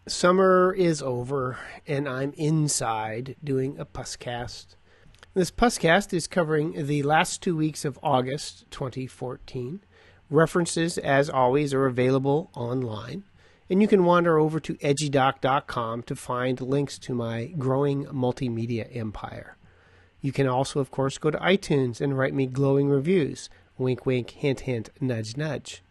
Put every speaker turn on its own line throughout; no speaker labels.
Summer is over, and I'm inside doing a Puscast. This Puscast is covering the last 2 weeks of August 2014. References, as always, are available online, and you can wander over to edgydoc.com to find links to my growing multimedia empire. You can also, of course, go to iTunes and write me glowing reviews. Wink, wink, hint, hint, nudge, nudge.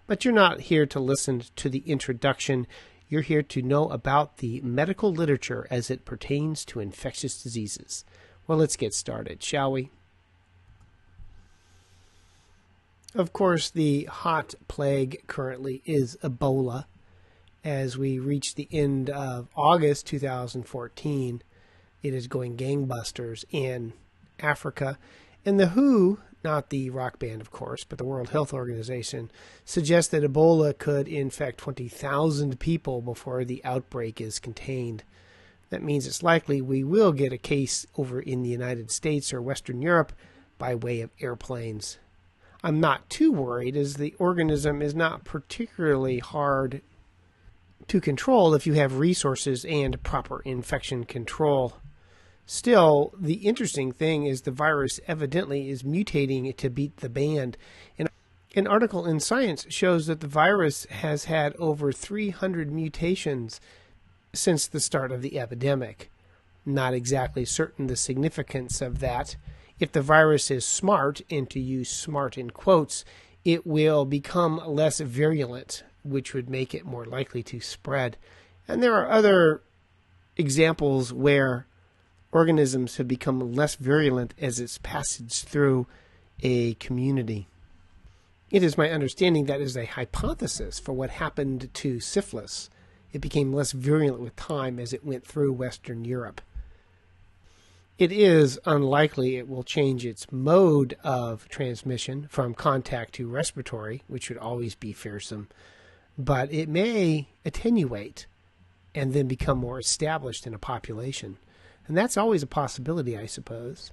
But you're not here to listen to the introduction. You're here to know about the medical literature as it pertains to infectious diseases. Well, let's get started, shall we? Of course, the hot plague currently is Ebola. As we reach the end of August 2014, it is going gangbusters in Africa. And the WHO, not the rock band, of course, but the World Health Organization, suggests that Ebola could infect 20,000 people before the outbreak is contained. That means it's likely we will get a case over in the United States or Western Europe by way of airplanes. I'm not too worried, as the organism is not particularly hard to control if you have resources and proper infection control. Still, the interesting thing is the virus evidently is mutating to beat the band. An article in Science shows that the virus has had over 300 mutations since the start of the epidemic. Not exactly certain the significance of that. If the virus is smart, and to use smart in quotes, it will become less virulent, which would make it more likely to spread. And there are other examples where organisms have become less virulent as its passage through a community. It is my understanding that is a hypothesis for what happened to syphilis. It became less virulent with time as it went through Western Europe. It is unlikely it will change its mode of transmission from contact to respiratory, which would always be fearsome, but it may attenuate and then become more established in a population. And that's always a possibility, I suppose.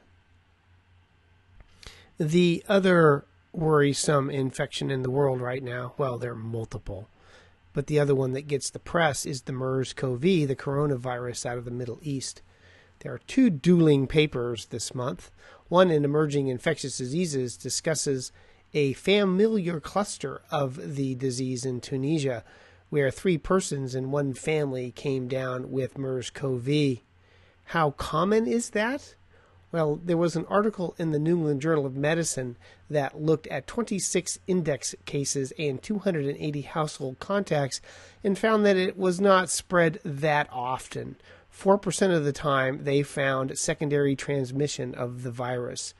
The other worrisome infection in the world right now, well, there are multiple, but the other one that gets the press is the MERS-CoV, the coronavirus out of the Middle East. There are two dueling papers this month. One in Emerging Infectious Diseases discusses a familiar cluster of the disease in Tunisia, where 3 persons in one family came down with MERS-CoV. How common is that? Well, there was an article in the New England Journal of Medicine that looked at 26 index cases and 280 household contacts and found that it was not spread that often. 4% of the time they found secondary transmission of the virus.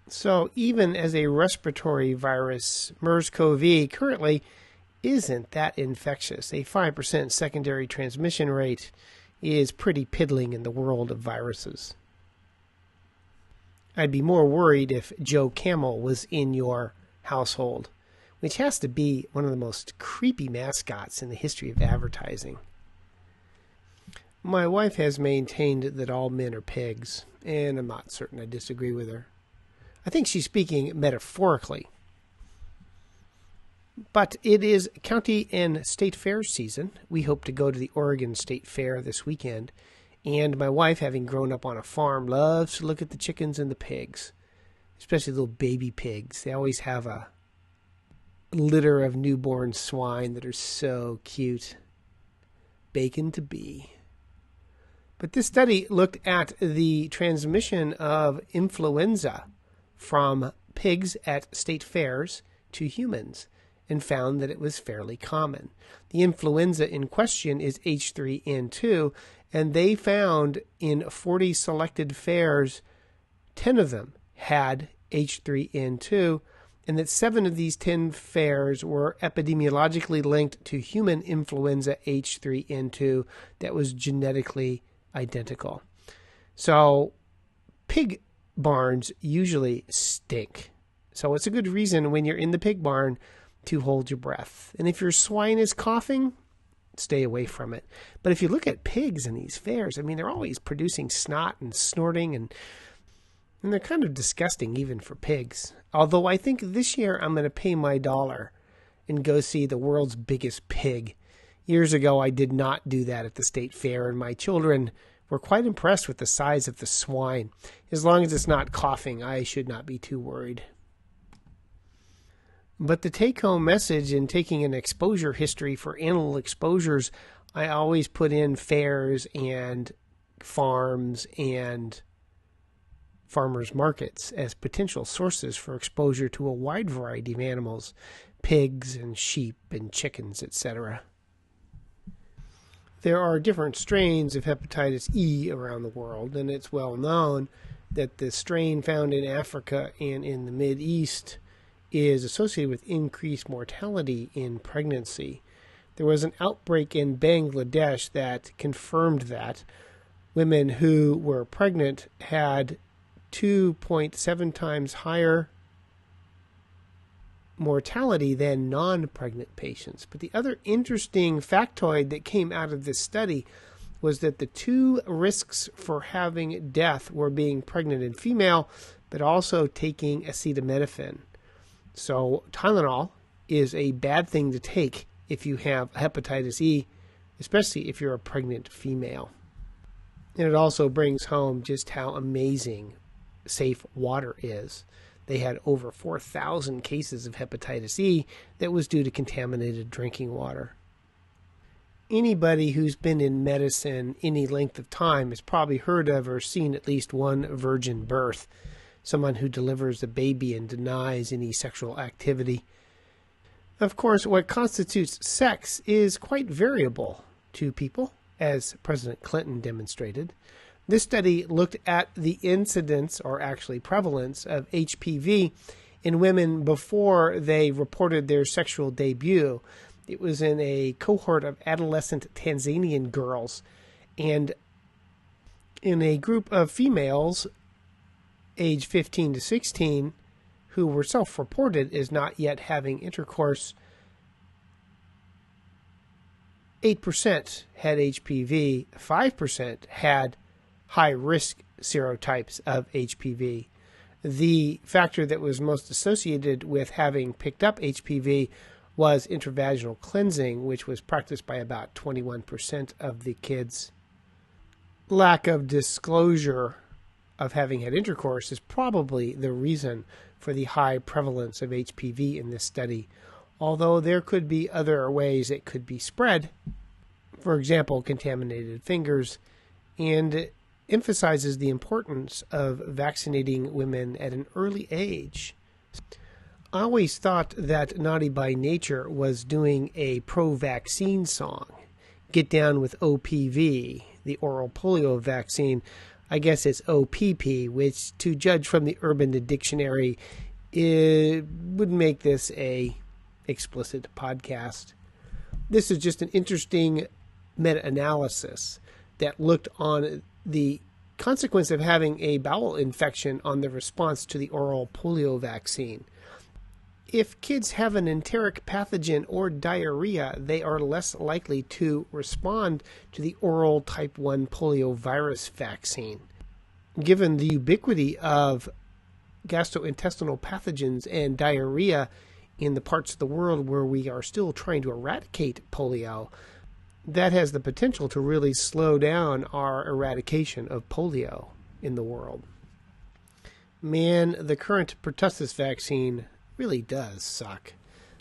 So even as a respiratory virus, MERS-CoV currently isn't that infectious. A 5% secondary transmission rate is pretty piddling in the world of viruses. I'd be more worried if Joe Camel was in your household, which has to be one of the most creepy mascots in the history of advertising. My wife has maintained that all men are pigs, and I'm not certain I disagree with her. I think she's speaking metaphorically. But it is county and state fair season. We hope to go to the Oregon State Fair this weekend. And my wife, having grown up on a farm, loves to look at the chickens and the pigs, especially little baby pigs. They always have a litter of newborn swine that are so cute. Bacon to be. But this study looked at the transmission of influenza from pigs at state fairs to humans, and found that it was fairly common. The influenza in question is H3N2, and they found in 40 selected fairs, 10 of them had H3N2, and that 7 of these 10 fairs were epidemiologically linked to human influenza H3N2 that was genetically identical. So pig barns usually stink. So it's a good reason when you're in the pig barn to hold your breath. And if your swine is coughing, stay away from it. But if you look at pigs in these fairs, I mean, they're always producing snot and snorting, and they're kind of disgusting even for pigs. Although I think this year I'm going to pay my dollar and go see the world's biggest pig. Years ago, I did not do that at the state fair, and my children were quite impressed with the size of the swine. As long as it's not coughing, I should not be too worried. But the take-home message in taking an exposure history for animal exposures, I always put in fairs and farms and farmers markets as potential sources for exposure to a wide variety of animals, pigs and sheep and chickens, etc. There are different strains of hepatitis E around the world, and it's well known that the strain found in Africa and in the Mideast is associated with increased mortality in pregnancy. There was an outbreak in Bangladesh that confirmed that. Women who were pregnant had 2.7 times higher mortality than non-pregnant patients. But the other interesting factoid that came out of this study was that the two risks for having death were being pregnant and female, but also taking acetaminophen. So Tylenol is a bad thing to take if you have hepatitis E, especially if you're a pregnant female. And it also brings home just how amazing safe water is. They had over 4,000 cases of hepatitis E that was due to contaminated drinking water. Anybody who's been in medicine any length of time has probably heard of or seen at least one virgin birth, someone who delivers a baby and denies any sexual activity. Of course, what constitutes sex is quite variable to people, as President Clinton demonstrated. This study looked at the incidence, or actually prevalence, of HPV in women before they reported their sexual debut. It was in a cohort of adolescent Tanzanian girls, and in a group of females age 15 to 16 who were self-reported as not yet having intercourse, 8% had HPV, 5% had high-risk serotypes of HPV. The factor that was most associated with having picked up HPV was intravaginal cleansing, which was practiced by about 21% of the kids. Lack of disclosure of having had intercourse is probably the reason for the high prevalence of HPV in this study, although there could be other ways it could be spread, for example, contaminated fingers, and emphasizes the importance of vaccinating women at an early age. I always thought that Naughty by Nature was doing a pro-vaccine song. Get down with OPV, the oral polio vaccine. I guess it's OPP, which, to judge from the Urban Dictionary, it would make this a explicit podcast. This is just an interesting meta-analysis that looked on the consequence of having a bowel infection on the response to the oral polio vaccine. If kids have an enteric pathogen or diarrhea, they are less likely to respond to the oral type 1 polio virus vaccine. Given the ubiquity of gastrointestinal pathogens and diarrhea in the parts of the world where we are still trying to eradicate polio, that has the potential to really slow down our eradication of polio in the world. Man, the current pertussis vaccine really does suck.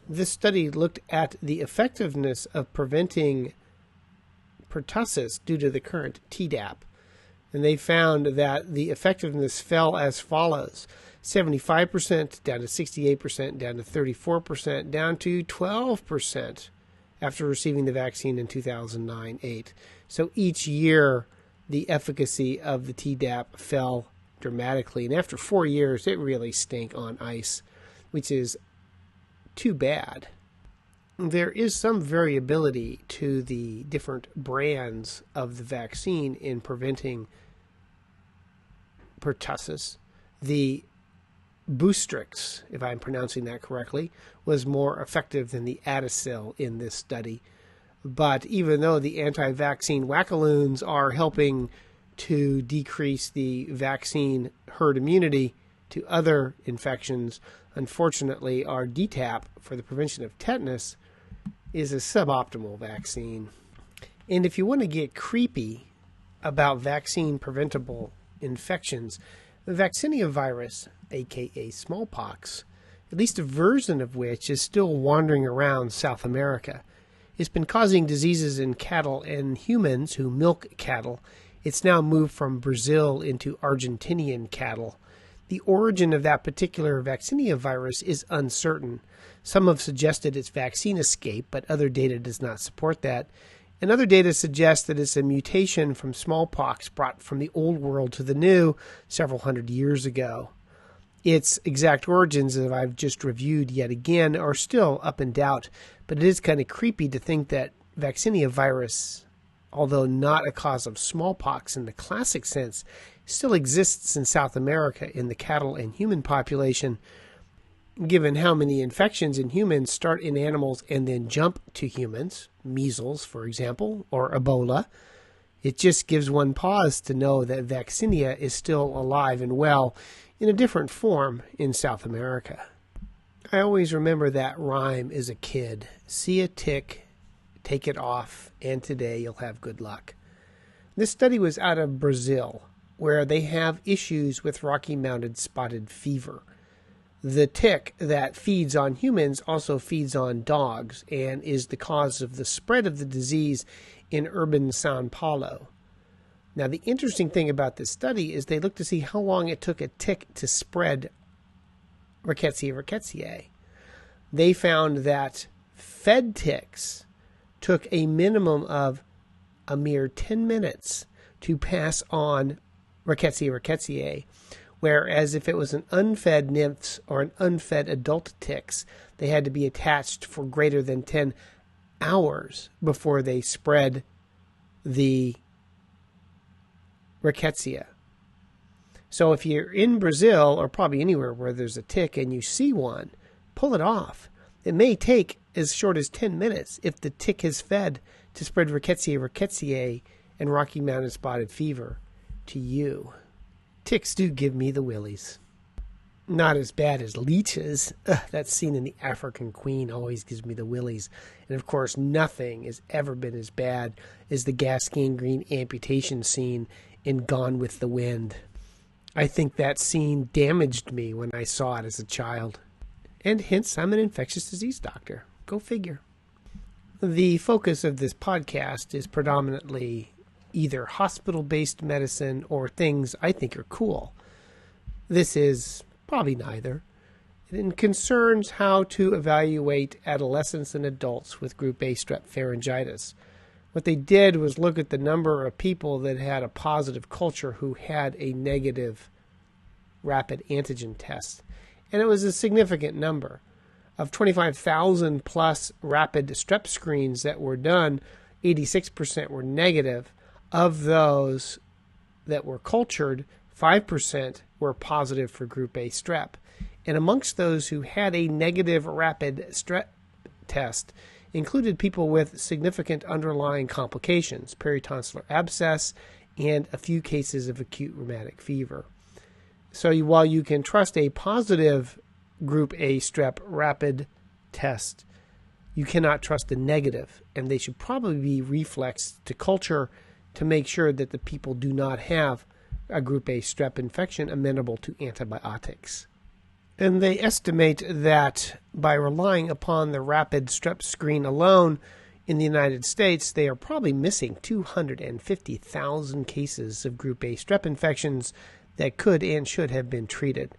This study looked at the effectiveness of preventing pertussis due to the current Tdap, and they found that the effectiveness fell as follows: 75% down to 68%, down to 34%, down to 12% after receiving the vaccine in 2009-8. So each year, the efficacy of the Tdap fell dramatically, and after 4 years, it really stank on ice, which is too bad. There is some variability to the different brands of the vaccine in preventing pertussis. The Boostrix, if I'm pronouncing that correctly, was more effective than the Adacil in this study. But even though the anti-vaccine wackaloons are helping to decrease the vaccine herd immunity to other infections, unfortunately, our DTaP for the prevention of tetanus is a suboptimal vaccine. And if you want to get creepy about vaccine-preventable infections, the vaccinia virus, aka smallpox, at least a version of which is still wandering around South America, it's been causing diseases in cattle and humans who milk cattle. It's now moved from Brazil into Argentinian cattle. The origin of that particular vaccinia virus is uncertain. Some have suggested it's vaccine escape, but other data does not support that. And other data suggests that it's a mutation from smallpox brought from the old world to the new several hundred years ago. Its exact origins, as I've just reviewed yet again, are still up in doubt, but it is kind of creepy to think that vaccinia virus, although not a cause of smallpox in the classic sense, still exists in South America in the cattle and human population. Given how many infections in humans start in animals and then jump to humans, measles, for example, or Ebola, it just gives one pause to know that vaccinia is still alive and well in a different form in South America. I always remember that rhyme as a kid. See a tick, take it off, and today you'll have good luck. This study was out of Brazil, where they have issues with Rocky-Mounted spotted fever. The tick that feeds on humans also feeds on dogs and is the cause of the spread of the disease in urban São Paulo. Now, the interesting thing about this study is they looked to see how long it took a tick to spread Rickettsia rickettsiae. They found that fed ticks took a minimum of a mere 10 minutes to pass on Rickettsia rickettsiae, whereas if it was an unfed nymphs or an unfed adult ticks, they had to be attached for greater than 10 hours before they spread the rickettsia. So if you're in Brazil, or probably anywhere where there's a tick and you see one, pull it off. It may take as short as 10 minutes if the tick has fed to spread Rickettsia rickettsiae and Rocky-Mounted spotted fever to you. Ticks do give me the willies. Not as bad as leeches. That scene in The African Queen always gives me the willies. And of course, nothing has ever been as bad as the gas gangrene amputation scene in Gone with the Wind. I think that scene damaged me when I saw it as a child. And hence, I'm an infectious disease doctor. Go figure. The focus of this podcast is predominantly either hospital-based medicine or things I think are cool. This is probably neither. It concerns how to evaluate adolescents and adults with group A strep pharyngitis. What they did was look at the number of people that had a positive culture who had a negative rapid antigen test. And it was a significant number. Of 25,000 plus rapid strep screens that were done, 86% were negative. Of those that were cultured, 5% were positive for group A strep. And amongst those who had a negative rapid strep test included people with significant underlying complications, peritonsillar abscess, and a few cases of acute rheumatic fever. So while you can trust a positive group A strep rapid test, you cannot trust a negative, and they should probably be reflexed to culture to make sure that the people do not have a group A strep infection amenable to antibiotics. And they estimate that by relying upon the rapid strep screen alone in the United States, they are probably missing 250,000 cases of group A strep infections that could and should have been treated.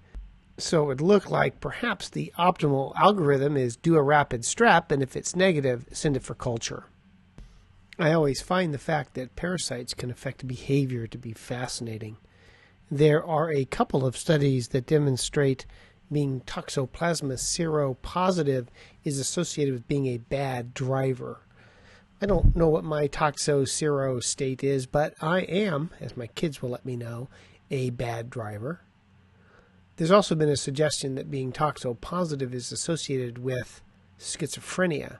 So it would look like perhaps the optimal algorithm is do a rapid strep, and if it's negative, send it for culture. I always find the fact that parasites can affect behavior to be fascinating. There are a couple of studies that demonstrate being Toxoplasma seropositive is associated with being a bad driver. I don't know what my Toxo sero state is, but I am, as my kids will let me know, a bad driver. There's also been a suggestion that being toxopositive is associated with schizophrenia.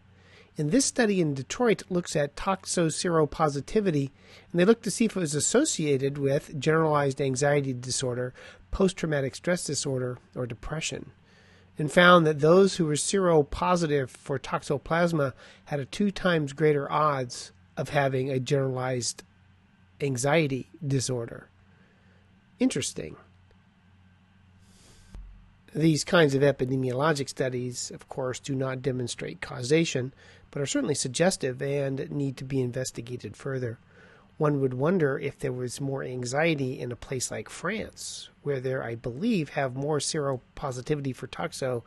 And this study in Detroit looks at toxoseropositivity, and they look to see if it was associated with generalized anxiety disorder, post-traumatic stress disorder, or depression. and found that those who were seropositive for toxoplasma had a 2 times greater odds of having a generalized anxiety disorder. Interesting. These kinds of epidemiologic studies, of course, do not demonstrate causation, but are certainly suggestive and need to be investigated further. One would wonder if there was more anxiety in a place like France, where there, I believe, have more seropositivity for toxo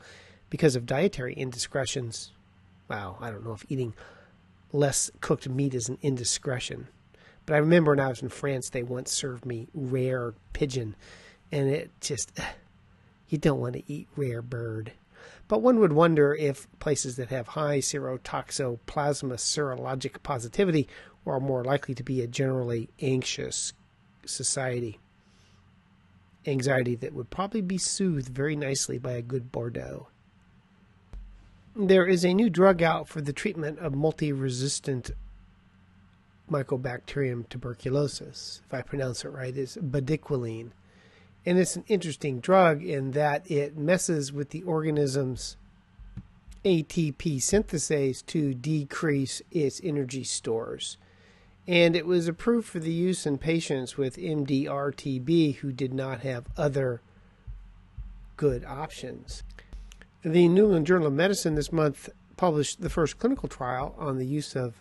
because of dietary indiscretions. Wow, I don't know if eating less cooked meat is an indiscretion. But I remember when I was in France, they once served me rare pigeon, and it just, you don't want to eat rare bird. But one would wonder if places that have high serotoxoplasma serologic positivity are more likely to be a generally anxious society. Anxiety that would probably be soothed very nicely by a good Bordeaux. There is a new drug out for the treatment of multi-resistant Mycobacterium tuberculosis. If I pronounce it right, it's bedaquiline. And it's an interesting drug in that it messes with the organism's ATP synthase to decrease its energy stores. And it was approved for the use in patients with MDR-TB who did not have other good options. The New England Journal of Medicine this month published the first clinical trial on the use of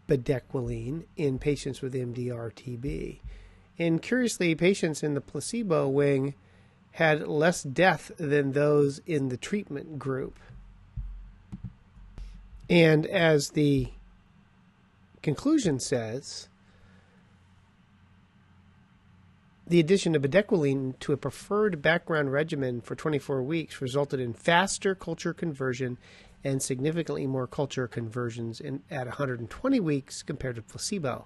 bedaquiline in patients with MDR-TB. And curiously, patients in the placebo wing had less death than those in the treatment group. And as the conclusion says, the addition of bedaquiline to a preferred background regimen for 24 weeks resulted in faster culture conversion and significantly more culture conversions at 120 weeks compared to placebo,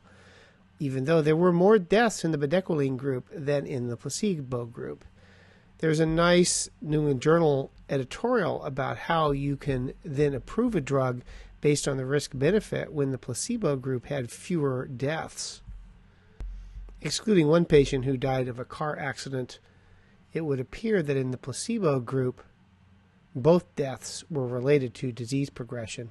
even though there were more deaths in the bedaquiline group than in the placebo group. There's a nice New England Journal editorial about how you can then approve a drug based on the risk-benefit when the placebo group had fewer deaths. Excluding one patient who died of a car accident, it would appear that in the placebo group, both deaths were related to disease progression,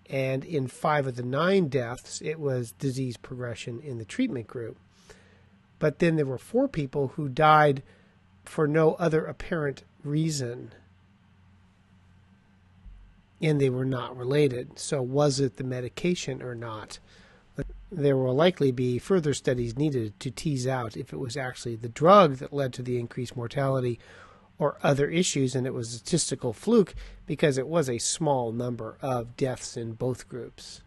and in 5 of the 9 deaths, it was disease progression in the treatment group. But then there were 4 people who died for no other apparent reason, and they were not related. So was it the medication or not? There will likely be further studies needed to tease out if it was actually the drug that led to the increased mortality or other issues, and it was a statistical fluke because it was a small number of deaths in both groups.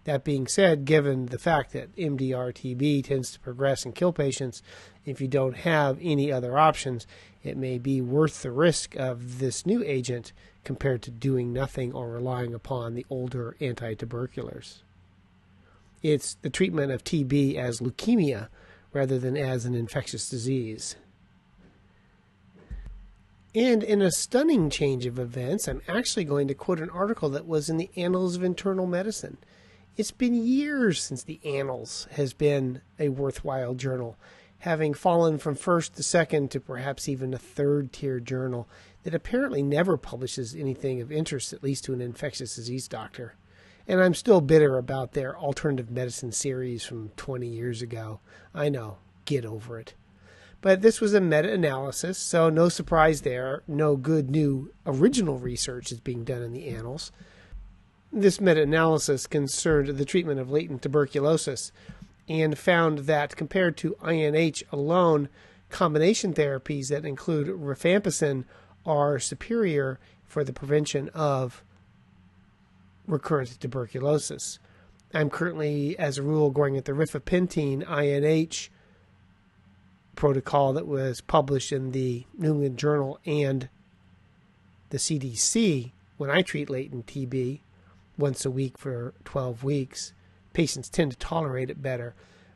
That being said, given the fact that MDR-TB tends to progress and kill patients, if you don't have any other options, it may be worth the risk of this new agent compared to doing nothing or relying upon the older anti-tuberculars. It's the treatment of TB as leukemia rather than as an infectious disease. And in a stunning change of events, I'm actually going to quote an article that was in the Annals of Internal Medicine. It's been years since the Annals has been a worthwhile journal, having fallen from first to second to perhaps even a third-tier journal that apparently never publishes anything of interest, at least to an infectious disease doctor. And I'm still bitter about their alternative medicine series from 20 years ago. I know, get over it. But this was a meta-analysis, so no surprise there. No good new original research is being done in the Annals. This meta-analysis concerned the treatment of latent tuberculosis and found that compared to INH alone, combination therapies that include rifampicin are superior for the prevention of recurrent tuberculosis. I'm currently, as a rule, going at the rifapentine INH protocol that was published in the New England Journal and the CDC when I treat latent TB once a week for 12 weeks. Patients tend to tolerate it better.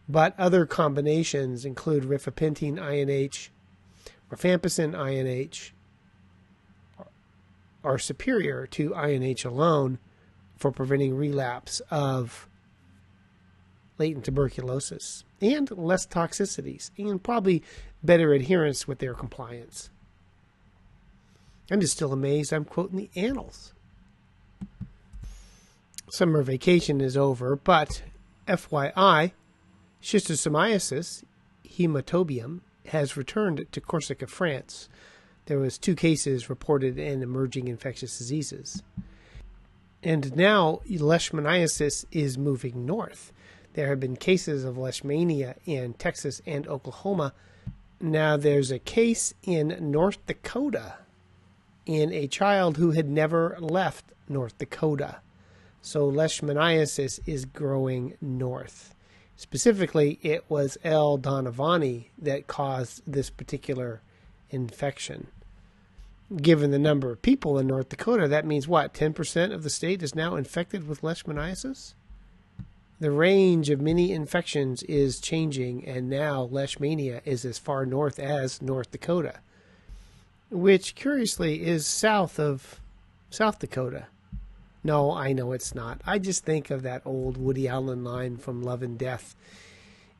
But other combinations include rifapentine INH, rifampicin INH, are superior to INH alone for preventing relapse of latent tuberculosis and less toxicities and probably better adherence with their compliance. I'm just still amazed I'm quoting the annals. Summer vacation is over, but FYI, schistosomiasis hematobium has returned to Corsica, France. There was 2 cases reported in emerging infectious diseases. And now leishmaniasis is moving north. There have been cases of leishmania in Texas and Oklahoma. Now there's a case in North Dakota in a child who had never left North Dakota. So leishmaniasis is growing north. Specifically, it was L. donovani that caused this particular infection. Given the number of people in North Dakota, that means what? 10% of the state is now infected with leishmaniasis? The range of many infections is changing, and now leishmania is as far north as North Dakota, which curiously is south of South Dakota. No, I know it's not. I just think of that old Woody Allen line from Love and Death.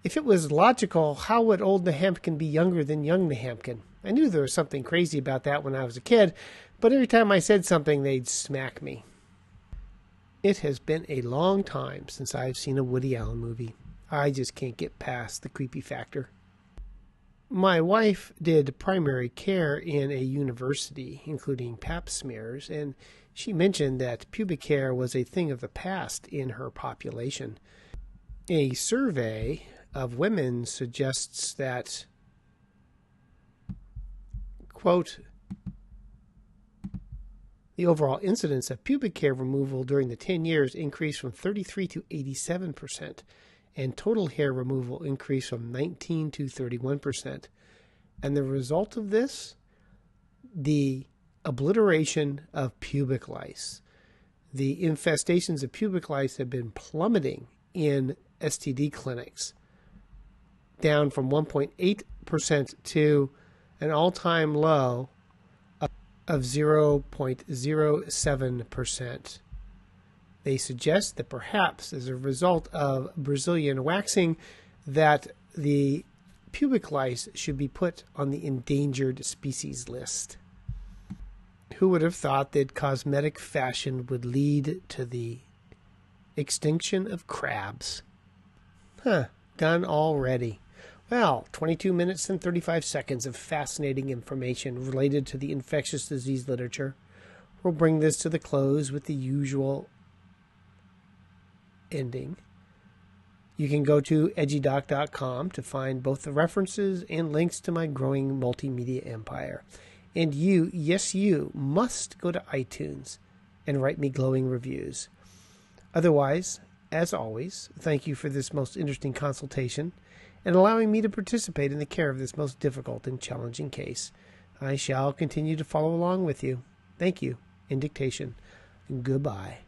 If it was logical, how would old Nahampkin be younger than young Nahampkin? I knew there was something crazy about that when I was a kid, but every time I said something, they'd smack me. It has been a long time since I've seen a Woody Allen movie. I just can't get past the creepy factor. My wife did primary care in a university, including pap smears, and she mentioned that pubic hair was a thing of the past in her population. A survey of women suggests that, quote, the overall incidence of pubic hair removal during the 10 years increased from 33 to 87%, and total hair removal increased from 19 to 31%. And the result of this, the obliteration of pubic lice. The infestations of pubic lice have been plummeting in STD clinics, down from 1.8% to an all-time low of 0.07%. They suggest that perhaps as a result of Brazilian waxing, that the pubic lice should be put on the endangered species list. Who would have thought that cosmetic fashion would lead to the extinction of crabs? Done already. Well, 22 minutes and 35 seconds of fascinating information related to the infectious disease literature. We'll bring this to the close with the usual ending. You can go to edgydoc.com to find both the references and links to my growing multimedia empire. And you, yes you, must go to iTunes and write me glowing reviews. Otherwise, as always, thank you for this most interesting consultation and allowing me to participate in the care of this most difficult and challenging case. I shall continue to follow along with you. Thank you. In dictation. Goodbye.